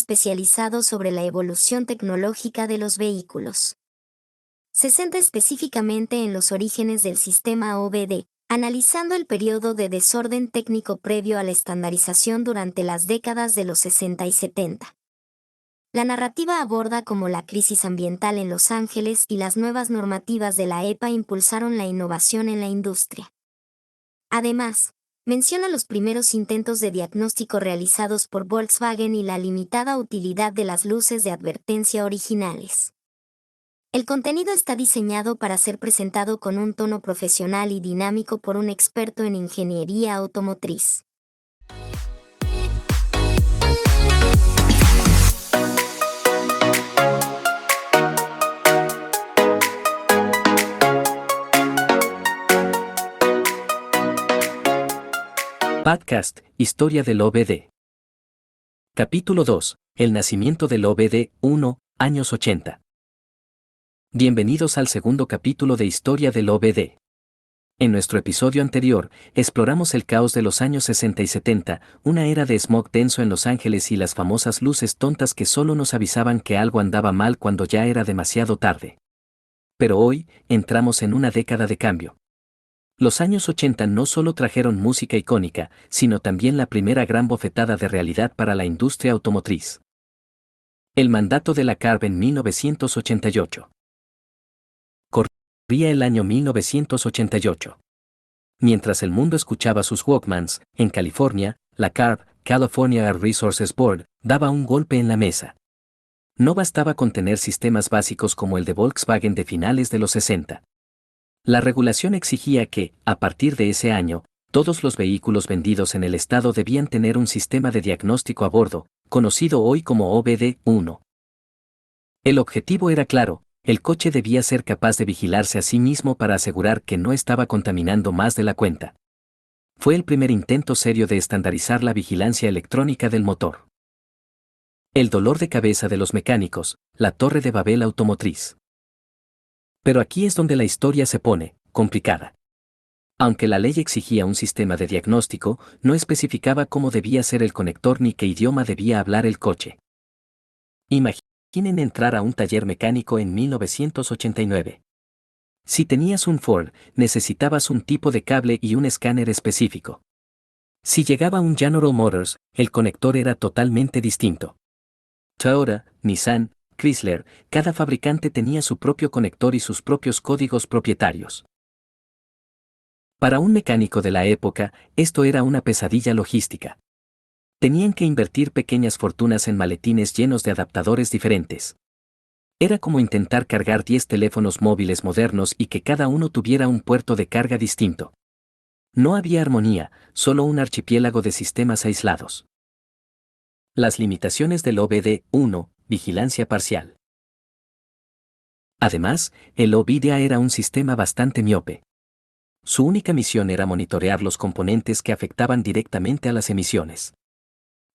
especializado sobre la evolución tecnológica de los vehículos. Se centra específicamente en los orígenes del sistema OBD, analizando el periodo de desorden técnico previo a la estandarización durante las décadas de los 60 y 70. La narrativa aborda cómo la crisis ambiental en Los Ángeles y las nuevas normativas de la EPA impulsaron la innovación en la industria. Además, menciona los primeros intentos de diagnóstico realizados por Volkswagen y la limitada utilidad de las luces de advertencia originales. El contenido está diseñado para ser presentado con un tono profesional y dinámico por un experto en ingeniería automotriz. Podcast, Historia del OBD. Capítulo 2. El nacimiento del OBD, 1, años 80. Bienvenidos al segundo capítulo de Historia del OBD. En nuestro episodio anterior, exploramos el caos de los años 60 y 70, una era de smog denso en Los Ángeles y las famosas luces tontas que solo nos avisaban que algo andaba mal cuando ya era demasiado tarde. Pero hoy, entramos en una década de cambio. Los años 80 no solo trajeron música icónica, sino también la primera gran bofetada de realidad para la industria automotriz. El mandato de la CARB en 1988. Corría el año 1988. Mientras el mundo escuchaba sus Walkmans, en California, la CARB, California Air Resources Board, daba un golpe en la mesa. No bastaba con tener sistemas básicos como el de Volkswagen de finales de los 60. La regulación exigía que, a partir de ese año, todos los vehículos vendidos en el estado debían tener un sistema de diagnóstico a bordo, conocido hoy como OBD-1. El objetivo era claro, el coche debía ser capaz de vigilarse a sí mismo para asegurar que no estaba contaminando más de la cuenta. Fue el primer intento serio de estandarizar la vigilancia electrónica del motor. El dolor de cabeza de los mecánicos, la Torre de Babel automotriz. Pero aquí es donde la historia se pone complicada. Aunque la ley exigía un sistema de diagnóstico, no especificaba cómo debía ser el conector ni qué idioma debía hablar el coche. Imaginen entrar a un taller mecánico en 1989. Si tenías un Ford, necesitabas un tipo de cable y un escáner específico. Si llegaba un General Motors, el conector era totalmente distinto. Toyota, Nissan, Chrysler, cada fabricante tenía su propio conector y sus propios códigos propietarios. Para un mecánico de la época, esto era una pesadilla logística. Tenían que invertir pequeñas fortunas en maletines llenos de adaptadores diferentes. Era como intentar cargar 10 teléfonos móviles modernos y que cada uno tuviera un puerto de carga distinto. No había armonía, solo un archipiélago de sistemas aislados. Las limitaciones del OBD-1, vigilancia parcial. Además, el OBD era un sistema bastante miope. Su única misión era monitorear los componentes que afectaban directamente a las emisiones.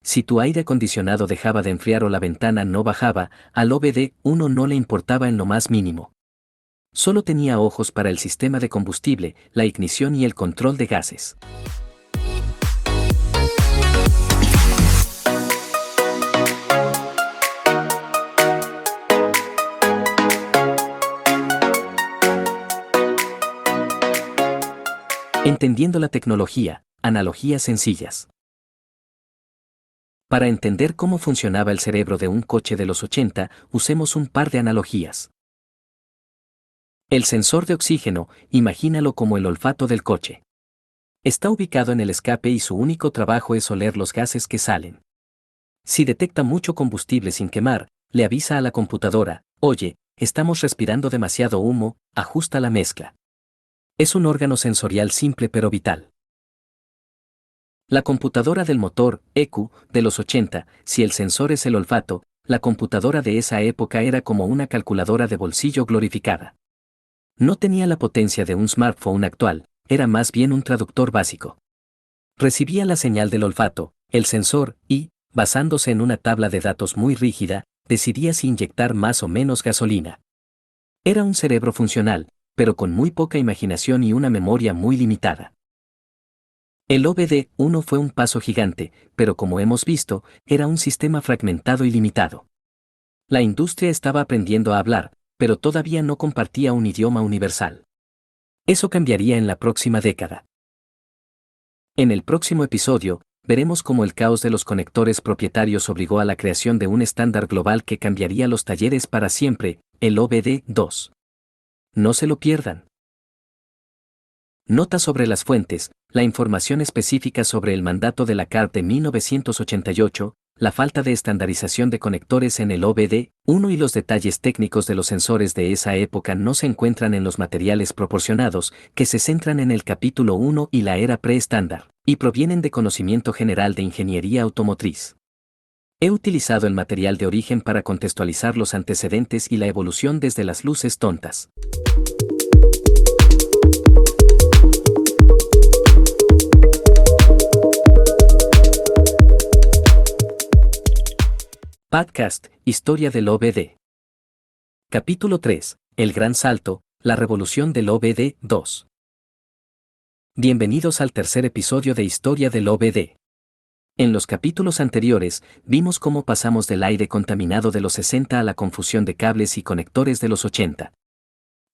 Si tu aire acondicionado dejaba de enfriar o la ventana no bajaba, al OBD-1 no le importaba en lo más mínimo. Solo tenía ojos para el sistema de combustible, la ignición y el control de gases. Entendiendo la tecnología, analogías sencillas. Para entender cómo funcionaba el cerebro de un coche de los 80, usemos un par de analogías. El sensor de oxígeno, imagínalo como el olfato del coche. Está ubicado en el escape y su único trabajo es oler los gases que salen. Si detecta mucho combustible sin quemar, le avisa a la computadora, oye, estamos respirando demasiado humo, ajusta la mezcla. Es un órgano sensorial simple pero vital. La computadora del motor, EQ, de los 80, si el sensor es el olfato, la computadora de esa época era como una calculadora de bolsillo glorificada. No tenía la potencia de un smartphone actual, era más bien un traductor básico. Recibía la señal del olfato, el sensor, y, basándose en una tabla de datos muy rígida, decidía si inyectar más o menos gasolina. Era un cerebro funcional, pero con muy poca imaginación y una memoria muy limitada. El OBD1 fue un paso gigante, pero como hemos visto, era un sistema fragmentado y limitado. La industria estaba aprendiendo a hablar, pero todavía no compartía un idioma universal. Eso cambiaría en la próxima década. En el próximo episodio, veremos cómo el caos de los conectores propietarios obligó a la creación de un estándar global que cambiaría los talleres para siempre, el OBD2. No se lo pierdan. Nota sobre las fuentes, la información específica sobre el mandato de la CART de 1988, la falta de estandarización de conectores en el OBD1 y los detalles técnicos de los sensores de esa época no se encuentran en los materiales proporcionados, que se centran en el capítulo 1 y la era preestándar, y provienen de conocimiento general de ingeniería automotriz. He utilizado el material de origen para contextualizar los antecedentes y la evolución desde las luces tontas. Podcast, Historia del OBD. Capítulo 3, El Gran Salto, la revolución del OBD2. Bienvenidos al tercer episodio de Historia del OBD. En los capítulos anteriores, vimos cómo pasamos del aire contaminado de los 60 a la confusión de cables y conectores de los 80.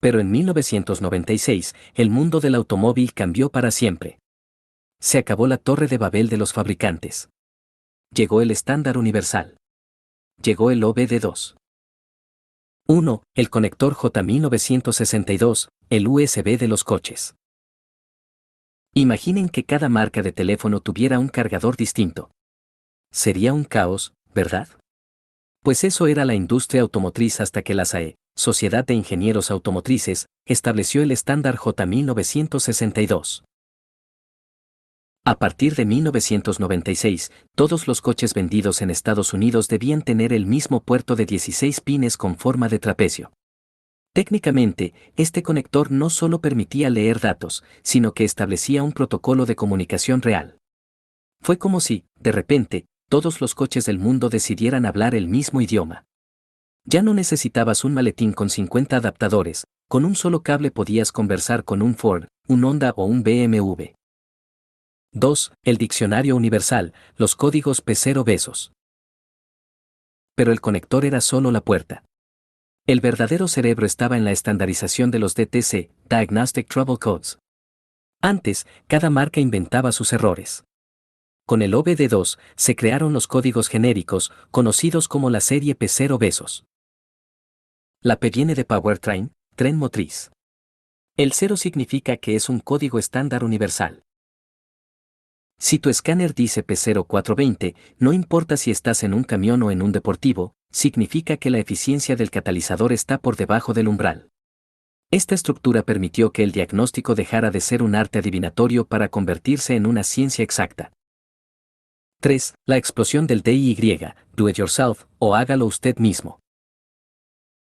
Pero en 1996, el mundo del automóvil cambió para siempre. Se acabó la torre de Babel de los fabricantes. Llegó el estándar universal. Llegó el OBD2. 1. El conector J1962, el USB de los coches. Imaginen que cada marca de teléfono tuviera un cargador distinto. Sería un caos, ¿verdad? Pues eso era la industria automotriz hasta que la SAE, Sociedad de Ingenieros Automotrices, estableció el estándar J1962. A partir de 1996, todos los coches vendidos en Estados Unidos debían tener el mismo puerto de 16 pines con forma de trapecio. Técnicamente, este conector no solo permitía leer datos, sino que establecía un protocolo de comunicación real. Fue como si, de repente, todos los coches del mundo decidieran hablar el mismo idioma. Ya no necesitabas un maletín con 50 adaptadores, con un solo cable podías conversar con un Ford, un Honda o un BMW. 2. El diccionario universal, los códigos P0 besos. Pero el conector era solo la puerta. El verdadero cerebro estaba en la estandarización de los DTC, Diagnostic Trouble Codes. Antes, cada marca inventaba sus errores. Con el OBD2, se crearon los códigos genéricos, conocidos como la serie P0 besos. La P viene de powertrain, tren motriz. El 0 significa que es un código estándar universal. Si tu escáner dice P0420, no importa si estás en un camión o en un deportivo, significa que la eficiencia del catalizador está por debajo del umbral. Esta estructura permitió que el diagnóstico dejara de ser un arte adivinatorio para convertirse en una ciencia exacta. 3. La explosión del DIY, Do It Yourself, o hágalo usted mismo.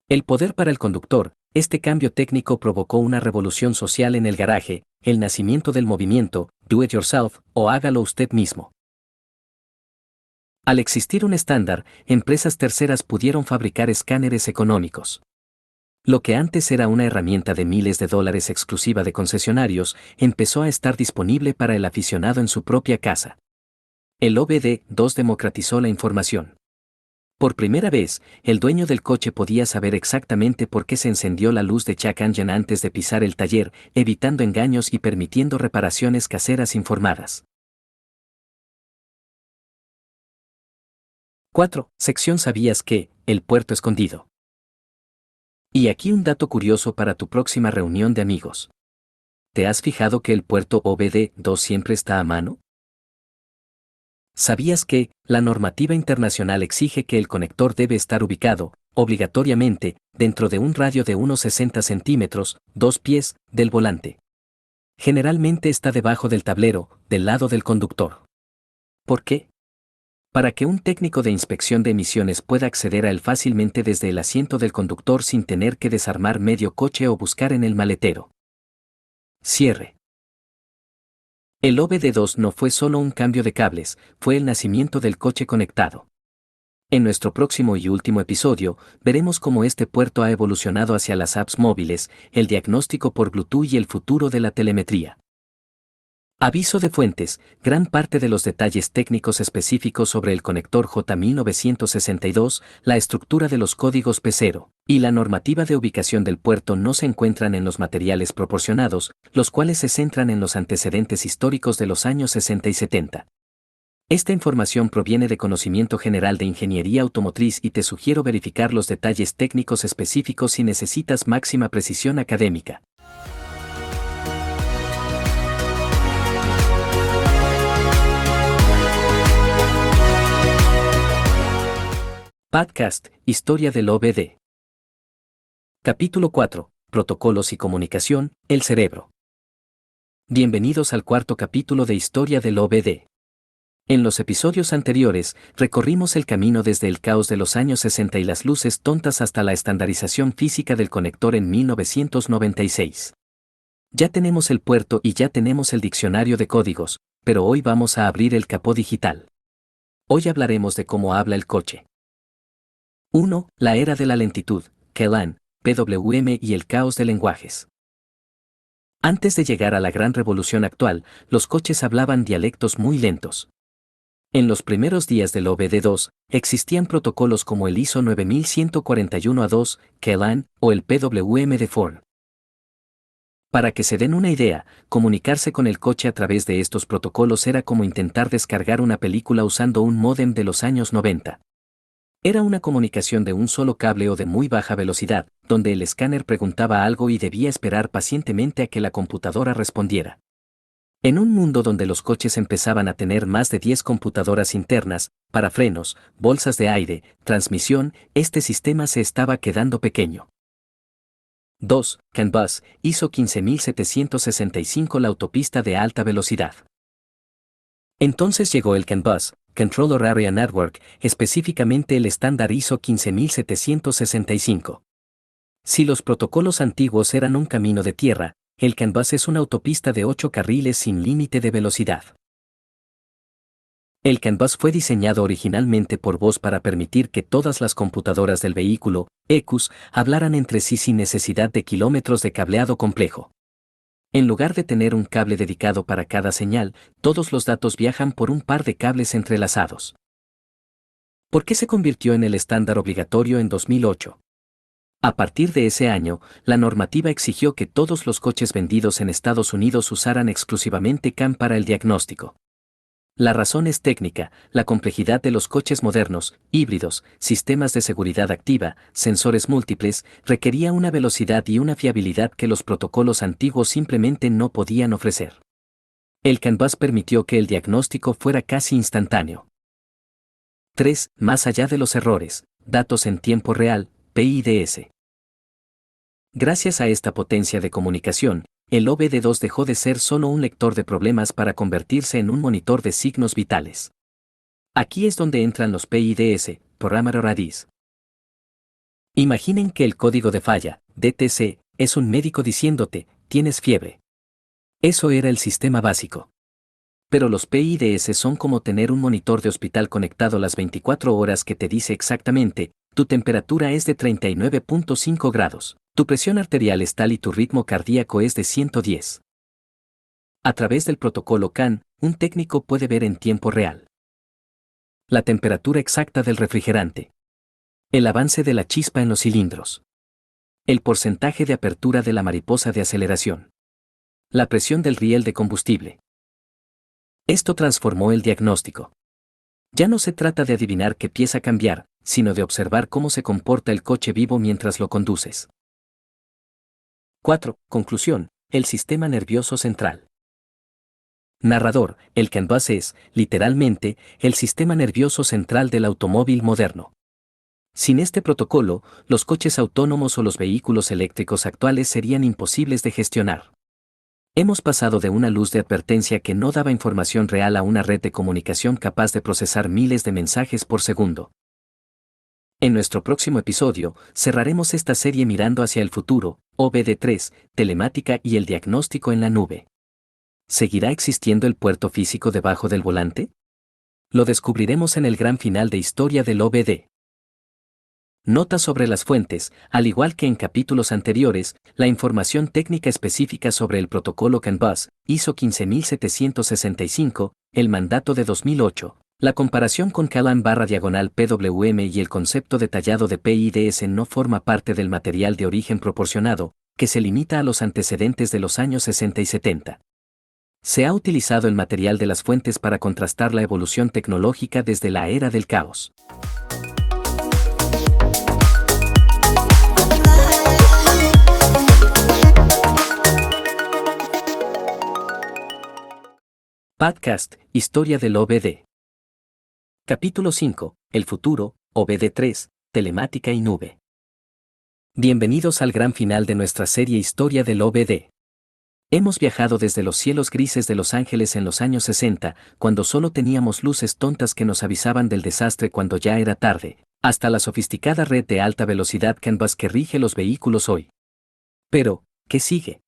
El poder para el conductor. Este cambio técnico provocó una revolución social en el garaje, el nacimiento del movimiento, do it yourself, o hágalo usted mismo. Al existir un estándar, empresas terceras pudieron fabricar escáneres económicos. Lo que antes era una herramienta de miles de dólares exclusiva de concesionarios, empezó a estar disponible para el aficionado en su propia casa. El OBD2 democratizó la información. Por primera vez, el dueño del coche podía saber exactamente por qué se encendió la luz de check engine antes de pisar el taller, evitando engaños y permitiendo reparaciones caseras informadas. 4. Sección ¿Sabías que? El puerto escondido. Y aquí un dato curioso para tu próxima reunión de amigos. ¿Te has fijado que el puerto OBD2 siempre está a mano? ¿Sabías que la normativa internacional exige que el conector debe estar ubicado, obligatoriamente, dentro de un radio de unos 60 centímetros, 2 pies, del volante? Generalmente está debajo del tablero, del lado del conductor. ¿Por qué? Para que un técnico de inspección de emisiones pueda acceder a él fácilmente desde el asiento del conductor sin tener que desarmar medio coche o buscar en el maletero. Cierre. El OBD2 no fue solo un cambio de cables, fue el nacimiento del coche conectado. En nuestro próximo y último episodio, veremos cómo este puerto ha evolucionado hacia las apps móviles, el diagnóstico por Bluetooth y el futuro de la telemetría. Aviso de fuentes: gran parte de los detalles técnicos específicos sobre el conector J1962, la estructura de los códigos P0 y la normativa de ubicación del puerto no se encuentran en los materiales proporcionados, los cuales se centran en los antecedentes históricos de los años 60 y 70. Esta información proviene de conocimiento general de ingeniería automotriz y te sugiero verificar los detalles técnicos específicos si necesitas máxima precisión académica. Podcast: Historia del OBD. Capítulo 4. Protocolos y comunicación, el cerebro. Bienvenidos al cuarto capítulo de Historia del OBD. En los episodios anteriores, recorrimos el camino desde el caos de los años 60 y las luces tontas hasta la estandarización física del conector en 1996. Ya tenemos el puerto y ya tenemos el diccionario de códigos, pero hoy vamos a abrir el capó digital. Hoy hablaremos de cómo habla el coche. 1. La era de la lentitud, KLAN, PWM y el caos de lenguajes. Antes de llegar a la gran revolución actual, los coches hablaban dialectos muy lentos. En los primeros días del OBD2, existían protocolos como el ISO 9141A2, KLAN, o el PWM de Ford. Para que se den una idea, comunicarse con el coche a través de estos protocolos era como intentar descargar una película usando un módem de los años 90. Era una comunicación de un solo cable o de muy baja velocidad, donde el escáner preguntaba algo y debía esperar pacientemente a que la computadora respondiera. En un mundo donde los coches empezaban a tener más de 10 computadoras internas, para frenos, bolsas de aire, transmisión, este sistema se estaba quedando pequeño. 2. CAN bus, ISO 15765, la autopista de alta velocidad. Entonces llegó el CAN bus, Controller Area Network, específicamente el estándar ISO 15765. Si los protocolos antiguos eran un camino de tierra, el CAN bus es una autopista de 8 carriles sin límite de velocidad. El CAN bus fue diseñado originalmente por voz para permitir que todas las computadoras del vehículo, ECUs, hablaran entre sí sin necesidad de kilómetros de cableado complejo. En lugar de tener un cable dedicado para cada señal, todos los datos viajan por un par de cables entrelazados. ¿Por qué se convirtió en el estándar obligatorio en 2008? A partir de ese año, la normativa exigió que todos los coches vendidos en Estados Unidos usaran exclusivamente CAN para el diagnóstico. La razón es técnica: la complejidad de los coches modernos, híbridos, sistemas de seguridad activa, sensores múltiples, requería una velocidad y una fiabilidad que los protocolos antiguos simplemente no podían ofrecer. El CAN bus permitió que el diagnóstico fuera casi instantáneo. 3. Más allá de los errores, datos en tiempo real, PIDS. Gracias a esta potencia de comunicación, el OBD2 dejó de ser solo un lector de problemas para convertirse en un monitor de signos vitales. Aquí es donde entran los PIDS, Parameter IDs. Imaginen que el código de falla, DTC, es un médico diciéndote: tienes fiebre. Eso era el sistema básico. Pero los PIDS son como tener un monitor de hospital conectado las 24 horas que te dice exactamente: tu temperatura es de 39.5 grados, tu presión arterial es tal y tu ritmo cardíaco es de 110. A través del protocolo CAN, un técnico puede ver en tiempo real la temperatura exacta del refrigerante, el avance de la chispa en los cilindros, el porcentaje de apertura de la mariposa de aceleración, la presión del riel de combustible. Esto transformó el diagnóstico. Ya no se trata de adivinar qué pieza cambiar, sino de observar cómo se comporta el coche vivo mientras lo conduces. 4. Conclusión: el sistema nervioso central. Narrador: el CAN bus es, literalmente, el sistema nervioso central del automóvil moderno. Sin este protocolo, los coches autónomos o los vehículos eléctricos actuales serían imposibles de gestionar. Hemos pasado de una luz de advertencia que no daba información real a una red de comunicación capaz de procesar miles de mensajes por segundo. En nuestro próximo episodio, cerraremos esta serie mirando hacia el futuro, OBD3, telemática y el diagnóstico en la nube. ¿Seguirá existiendo el puerto físico debajo del volante? Lo descubriremos en el gran final de Historia del OBD. Nota sobre las fuentes. Al igual que en capítulos anteriores, la información técnica específica sobre el protocolo CAN bus, ISO 15765, el mandato de 2008, la comparación con CALAN/PWM y el concepto detallado de PIDS no forma parte del material de origen proporcionado, que se limita a los antecedentes de los años 60 y 70. Se ha utilizado el material de las fuentes para contrastar la evolución tecnológica desde la era del caos. Podcast, Historia del OBD. Capítulo 5, El futuro, OBD3, Telemática y Nube. Bienvenidos al gran final de nuestra serie Historia del OBD. Hemos viajado desde los cielos grises de Los Ángeles en los años 60, cuando solo teníamos luces tontas que nos avisaban del desastre cuando ya era tarde, hasta la sofisticada red de alta velocidad CAN bus que rige los vehículos hoy. Pero, ¿qué sigue?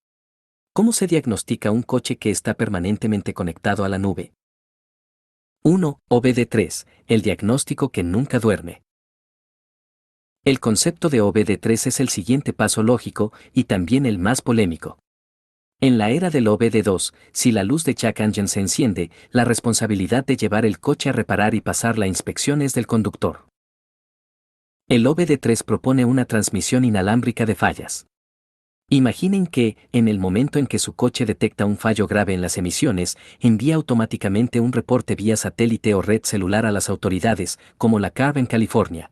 ¿Cómo se diagnostica un coche que está permanentemente conectado a la nube? 1. OBD3, el diagnóstico que nunca duerme. El concepto de OBD3 es el siguiente paso lógico y también el más polémico. En la era del OBD2, si la luz de check engine se enciende, la responsabilidad de llevar el coche a reparar y pasar la inspección es del conductor. El OBD3 propone una transmisión inalámbrica de fallas. Imaginen que, en el momento en que su coche detecta un fallo grave en las emisiones, envía automáticamente un reporte vía satélite o red celular a las autoridades, como la CARB en California.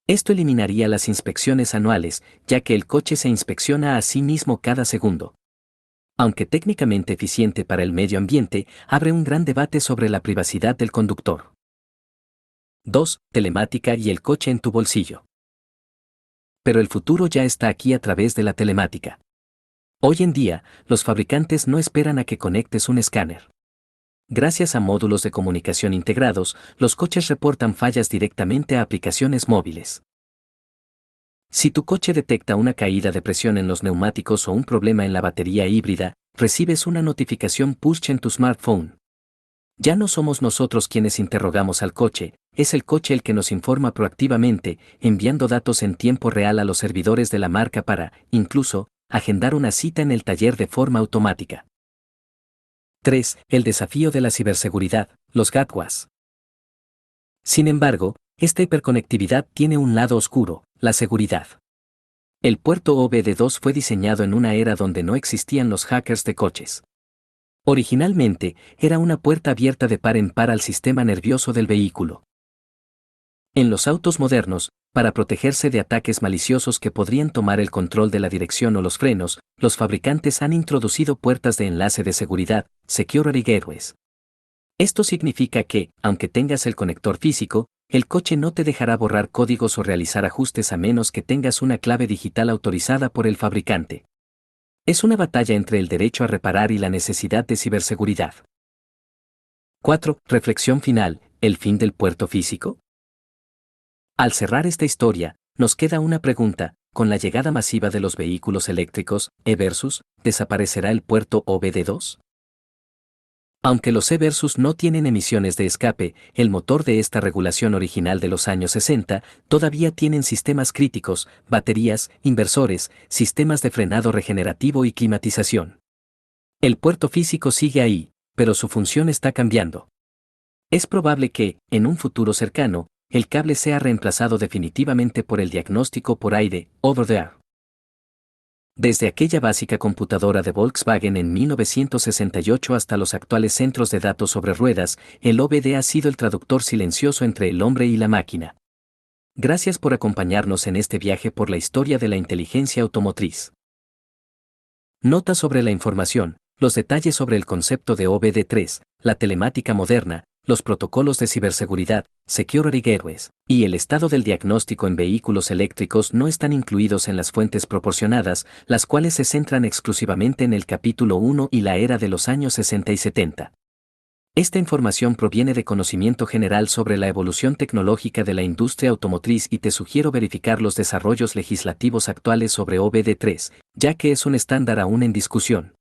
Esto eliminaría las inspecciones anuales, ya que el coche se inspecciona a sí mismo cada segundo. Aunque técnicamente eficiente para el medio ambiente, abre un gran debate sobre la privacidad del conductor. 2. Telemática y el coche en tu bolsillo. Pero el futuro ya está aquí a través de la telemática. Hoy en día, los fabricantes no esperan a que conectes un escáner. Gracias a módulos de comunicación integrados, los coches reportan fallas directamente a aplicaciones móviles. Si tu coche detecta una caída de presión en los neumáticos o un problema en la batería híbrida, recibes una notificación push en tu smartphone. Ya no somos nosotros quienes interrogamos al coche, es el coche el que nos informa proactivamente, enviando datos en tiempo real a los servidores de la marca para, incluso, agendar una cita en el taller de forma automática. 3. El desafío de la ciberseguridad, los gateways. Sin embargo, esta hiperconectividad tiene un lado oscuro, la seguridad. El puerto OBD2 fue diseñado en una era donde no existían los hackers de coches. Originalmente, era una puerta abierta de par en par al sistema nervioso del vehículo. En los autos modernos, para protegerse de ataques maliciosos que podrían tomar el control de la dirección o los frenos, los fabricantes han introducido puertas de enlace de seguridad, Security Gateways. Esto significa que, aunque tengas el conector físico, el coche no te dejará borrar códigos o realizar ajustes a menos que tengas una clave digital autorizada por el fabricante. Es una batalla entre el derecho a reparar y la necesidad de ciberseguridad. 4. Reflexión final, ¿el fin del puerto físico? Al cerrar esta historia, nos queda una pregunta: con la llegada masiva de los vehículos eléctricos, E-Versus, ¿desaparecerá el puerto OBD2? Aunque los E-Versus no tienen emisiones de escape, el motor de esta regulación original de los años 60, todavía tienen sistemas críticos, baterías, inversores, sistemas de frenado regenerativo y climatización. El puerto físico sigue ahí, pero su función está cambiando. Es probable que, en un futuro cercano, el cable sea reemplazado definitivamente por el diagnóstico por aire, over the air. Desde aquella básica computadora de Volkswagen en 1968 hasta los actuales centros de datos sobre ruedas, el OBD ha sido el traductor silencioso entre el hombre y la máquina. Gracias por acompañarnos en este viaje por la historia de la inteligencia automotriz. Nota sobre la información, los detalles sobre el concepto de OBD3, la telemática moderna, los protocolos de ciberseguridad, Security Gateways, y el estado del diagnóstico en vehículos eléctricos no están incluidos en las fuentes proporcionadas, las cuales se centran exclusivamente en el capítulo 1 y la era de los años 60 y 70. Esta información proviene de conocimiento general sobre la evolución tecnológica de la industria automotriz y te sugiero verificar los desarrollos legislativos actuales sobre OBD3, ya que es un estándar aún en discusión.